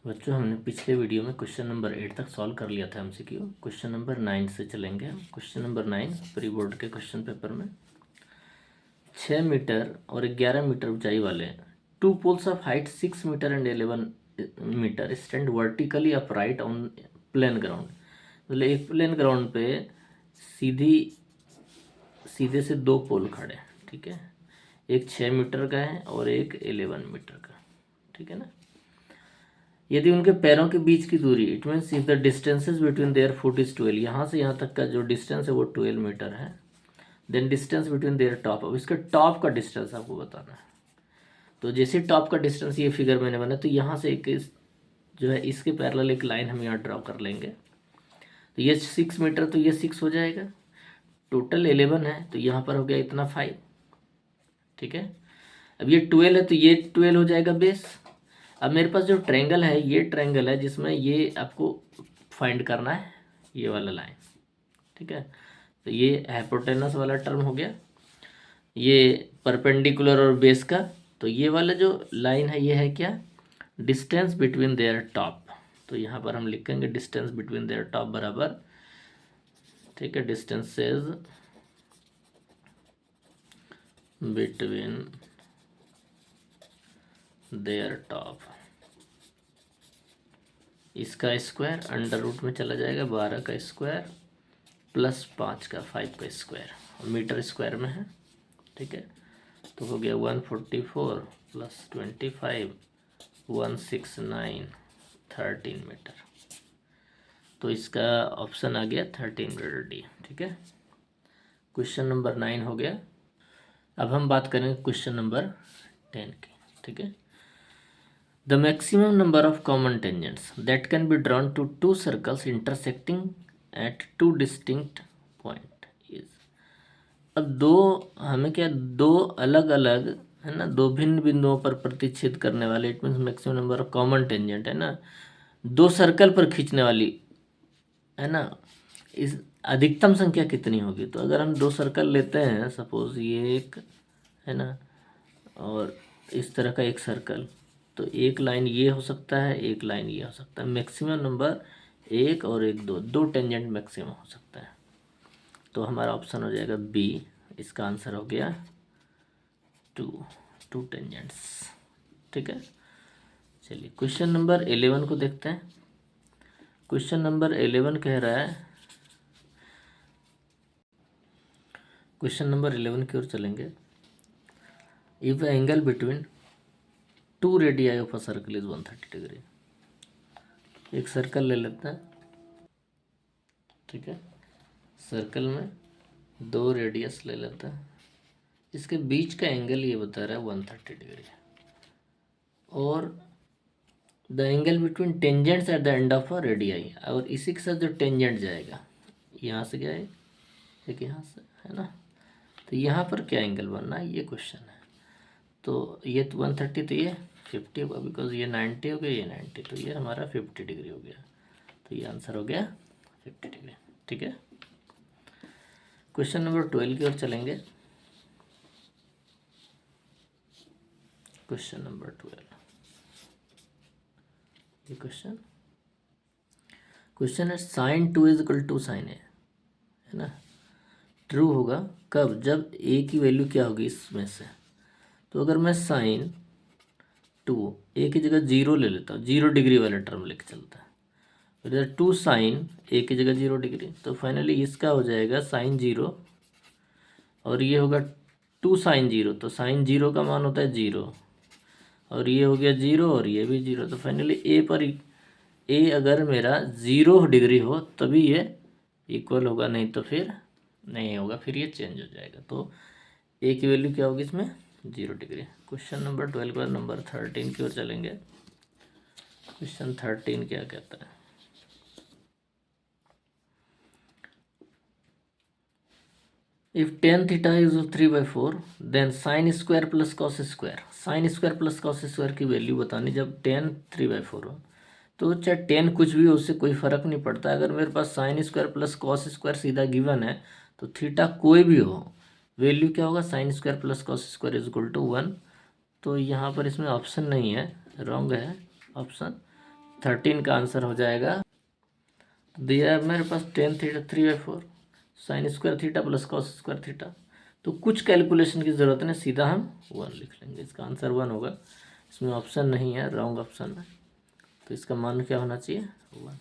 बच्चों, हमने पिछले वीडियो में क्वेश्चन नंबर 8 तक सॉल्व कर लिया था एमसीक्यू। क्वेश्चन नंबर 9 से चलेंगे हम। क्वेश्चन नंबर 9 प्री बोर्ड के क्वेश्चन पेपर में 6 मीटर और 11 मीटर ऊंचाई वाले two poles of height 6 metre and 11 metre stand vertically upright on plane ground. मतलब एक प्लेन ग्राउंड पे सीधी सीधे से दो पोल खड़े हैं, ठीक है। एक 6 मीटर का है और एक 11 मीटर का, ठीक है ना। यदि उनके पैरों के बीच की दूरी, it means if the distances between their foot is 12, यहाँ से यहाँ तक का जो डिस्टेंस है वो 12 मीटर है। Then distance between their top, अब इसका टॉप का डिस्टेंस आपको बताना है। तो जैसे टॉप का डिस्टेंस ये फिगर मैंने बना, तो यहाँ से एक जो है इसके पैरेलल एक लाइन हम यहाँ ड्रॉ कर लेंगे। तो ये 6 मीटर, तो ये 6 हो जाएगा। टोटल 11 है, तो यहाँ पर हो गया इतना 5, ठीक है। अब ये 12 है, तो ये 12 हो जाएगा बेस। अब मेरे पास जो ट्रायंगल है, ये ट्रायंगल है जिसमें ये आपको फाइंड करना है, ये वाला लाइन, ठीक है। तो ये हाइपोटेनस वाला टर्म हो गया, ये परपेंडिकुलर और बेस का। तो ये वाला जो लाइन है ये है क्या, डिस्टेंस बिटवीन देयर टॉप। तो यहाँ पर हम लिखेंगे डिस्टेंस बिटवीन देयर टॉप बराबर, ठीक है, डिस्टेंसेस बिटवीन देयर टॉप, इसका स्क्वायर अंडर रूट में चला जाएगा, 12 का स्क्वायर प्लस 5 का 5 का स्क्वायर, और मीटर स्क्वायर में है, ठीक है। तो हो गया 144 प्लस 25 169 13 मीटर। तो इसका ऑप्शन आ गया 13 मीटर डी, ठीक है। क्वेश्चन नंबर 9 हो गया। अब हम बात करेंगे क्वेश्चन नंबर 10 की, ठीक है। The maximum number of common tangents that can be drawn to two circles intersecting at two distinct point is। अब दो हमें क्या, दो अलग अलग है ना, दो भिन्न बिंदुओं पर प्रतिच्छेद करने वाले, it means maximum number of common tangent है ना, दो सर्कल पर खींचने वाली है ना, इस अधिकतम संख्या कितनी होगी। तो अगर हम दो सर्कल लेते हैं, सपोज ये एक है ना, और इस तरह का एक सर्कल, तो एक लाइन ये हो सकता है, एक लाइन ये हो सकता है। मैक्सिमम नंबर एक और एक, दो टेंजेंट मैक्सिमम हो सकता है। तो हमारा ऑप्शन हो जाएगा बी, इसका आंसर हो गया टू टेंजेंट्स, ठीक है। चलिए क्वेश्चन नंबर 11 को देखते हैं। क्वेश्चन नंबर 11 कह रहा है, क्वेश्चन नंबर 11 की ओर चलेंगे। If the angle between two radii of a circle is 130 degree. एक सर्कल ले लेते हैं, ठीक है। सर्कल में दो रेडियस ले लेते हैं, इसके बीच का एंगल ये बता रहा है 130 डिग्री, और the angle between tangents at the end of a radii, और इसी के साथ जो टेंजेंट जाएगा, यहाँ से गया एक यहाँ से, है ना। तो यहाँ पर क्या एंगल बनना है, ये क्वेश्चन है। तो ये 130, तो ये 50 होगा, बिकॉज ये 90 हो गया, ये 90, तो ये हमारा 50 डिग्री हो गया। तो ये आंसर हो गया 50 डिग्री, ठीक है। क्वेश्चन नंबर 12 की ओर चलेंगे। क्वेश्चन नंबर 12, ये क्वेश्चन है sine 2 is equal to sine A, है ना। ट्रू होगा कब, जब ए की वैल्यू क्या होगी इसमें से। तो अगर मैं साइन 2 ए की जगह 0 ले लेता हूँ, 0 डिग्री वाला टर्म लेके चलता है, इधर 2 साइन ए की जगह 0 डिग्री, तो फाइनली इसका हो जाएगा साइन 0, और ये होगा 2 साइन 0, तो साइन 0 का मान होता है 0, और ये हो गया 0 और ये भी 0। तो फाइनली ए पर, ए अगर मेरा 0 डिग्री हो तभी ये इक्वल होगा, नहीं तो फिर नहीं होगा, फिर ये चेंज हो जाएगा। तो ए की वैल्यू क्या होगी इसमें, 0 डिग्री। क्वेश्चन नंबर 12 पर नंबर 13 की ओर चलेंगे। क्वेश्चन 13 क्या कहता है, if tan theta is 3/4 then sine square plus cos square. Sine square plus cos square की वैल्यू बतानी जब टेन 3/4 हो। तो चाहे टेन कुछ भी हो, उससे कोई फ़र्क नहीं पड़ता। अगर मेरे पास sine square plus cos square सीधा गिवन है, तो थीटा कोई भी हो, वैल्यू क्या होगा, sine square plus cos square is equal to 1। तो यहाँ पर इसमें ऑप्शन नहीं है, रॉन्ग है ऑप्शन। 13 का आंसर हो जाएगा, दिया है मेरे पास tan theta 3/4 sine square theta plus cos square theta. तो कुछ कैलकुलेशन की ज़रूरत नहीं, सीधा हम 1 लिख लेंगे। इसका आंसर 1 होगा, इसमें ऑप्शन नहीं है, रॉन्ग ऑप्शन है। तो इसका मान क्या होना चाहिए 1,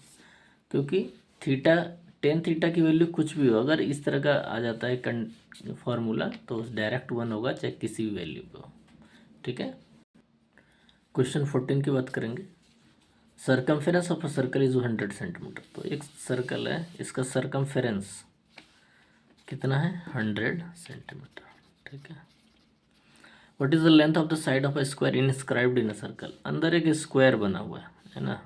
क्योंकि थीटा टेन थीटा की वैल्यू कुछ भी हो, अगर इस तरह का आ जाता है फॉर्मूला तो डायरेक्ट 1 होगा, चाहे किसी भी वैल्यू पे हो। ठीक है, क्वेश्चन 14 की बात करेंगे। Circumference of a circle is 100 centimetre. तो एक सर्कल है, इसका सरकमफेरेंस कितना है 100 सेंटीमीटर। ठीक है, what is the length of the side of a square inscribed in a circle. अंदर एक स्क्वायर बना हुआ है ना,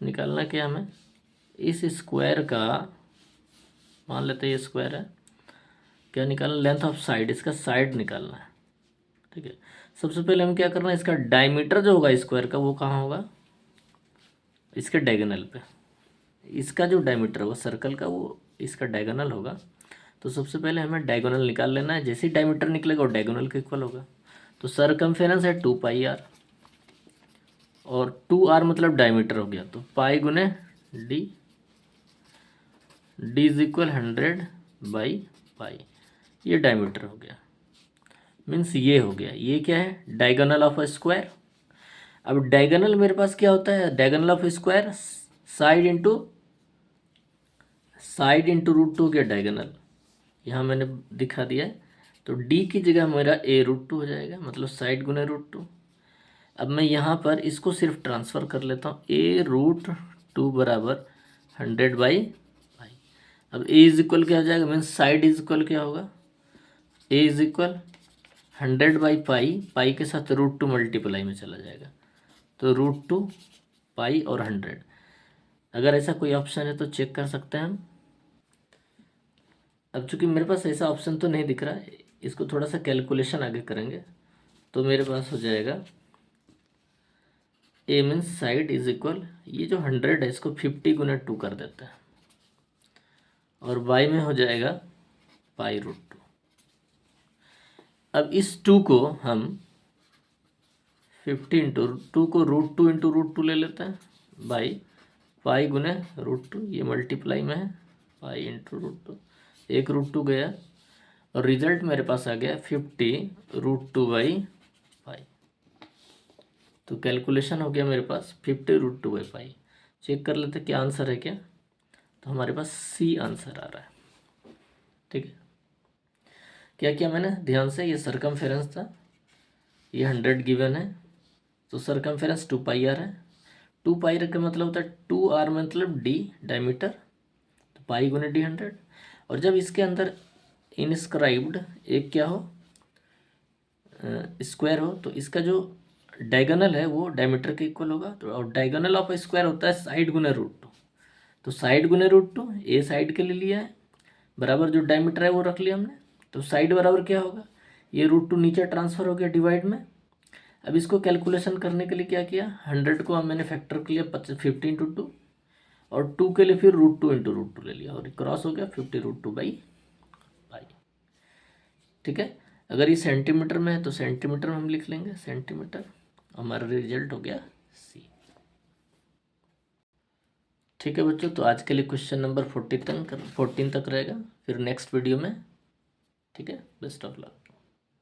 निकालना क्या हमें, इस स्क्वायर का, मान लेते हैं ये स्क्वायर है, क्या निकालना, लेंथ ऑफ साइड, इसका साइड निकालना है। ठीक है, सबसे पहले हम क्या करना है, इसका डायमीटर जो होगा स्क्वायर का वो कहाँ होगा, इसके डायगोनल पे। इसका जो डायमीटर होगा सर्कल का वो इसका डायगोनल होगा। तो सबसे पहले हमें डायगोनल निकाल लेना है, जैसे ही डायमीटर निकलेगा वो डायगोनल के इक्वल होगा। तो सरकमफेरेंस है 2πr, और 2r मतलब डायमीटर हो गया, तो पाई गुने डी, डी इज इक्वल 100/पाई, ये डायमीटर हो गया। मीन्स ये हो गया, ये क्या है डायगोनल ऑफ अ स्क्वायर। अब डायगोनल मेरे पास क्या होता है, diagonal of square side into √2 के डायगोनल, यहाँ मैंने दिखा दिया है। तो डी की जगह मेरा a√2 हो जाएगा, मतलब साइड गुने √2। अब मैं यहाँ पर इसको सिर्फ ट्रांसफ़र कर लेता हूँ, a√2 बराबर 100/पाई। अब a इज इक्वल क्या हो जाएगा, मीन्स साइड इज इक्वल क्या होगा, a इज इक्वल 100/पाई, पाई के साथ √2 मल्टीप्लाई में चला जाएगा, तो √2 पाई और 100। अगर ऐसा कोई ऑप्शन है तो चेक कर सकते हैं हम। अब चूंकि मेरे पास ऐसा ऑप्शन तो नहीं दिख रहा है, इसको थोड़ा सा कैलकुलेशन आगे करेंगे, तो मेरे पास हो जाएगा a means side is equal, ये जो 100 है इसको 50 गुना 2 कर देते हैं, और y में हो जाएगा पाई√2। अब इस 2 को हम 50 इंटू 2 को √2 इंटू √2 ले लेते हैं, बाई पाई गुने √2, ये मल्टीप्लाई में है, पाई इंटू √2, एक √2 गया, और रिजल्ट मेरे पास आ गया 50√2/पाई। तो कैलकुलेशन हो गया मेरे पास 50√2/पाई। चेक कर लेते क्या आंसर है क्या, तो हमारे पास सी आंसर आ रहा है। ठीक है, क्या किया मैंने ध्यान से, ये सरकमफेरेंस था, ये 100 गिवन है, तो सरकमफेरेंस 2πr है। 2πr का मतलब होता है 2r मतलब d डायमीटर, तो पाई गुने d 100। और जब इसके अंदर इनस्क्राइब्ड एक क्या हो स्क्वायर हो, तो इसका जो डायगोनल है वो डायमीटर के इक्वल होगा। तो और डायगोनल ऑफ स्क्वायर होता है साइड गुने √2, तो साइड गुने √2 ए साइड के लिए लिया है, बराबर जो डायमीटर है वो रख लिया हमने। तो साइड बराबर क्या होगा, ये √2 नीचे ट्रांसफ़र हो गया डिवाइड में। अब इसको कैलकुलेशन करने के लिए क्या किया, 100 को मैंने फैक्टर किया 50 इंटू 2, और 2 के लिए फिर √2 इंटू √2 ले लिया, और क्रॉस हो गया 50√2/पाई। ठीक है, अगर ये सेंटीमीटर में है तो सेंटीमीटर में हम लिख लेंगे सेंटीमीटर, हमारा रिजल्ट हो गया सी। ठीक है बच्चों, तो आज के लिए क्वेश्चन नंबर 14 तक रहेगा, फिर नेक्स्ट वीडियो में। ठीक है, बेस्ट ऑफ लक।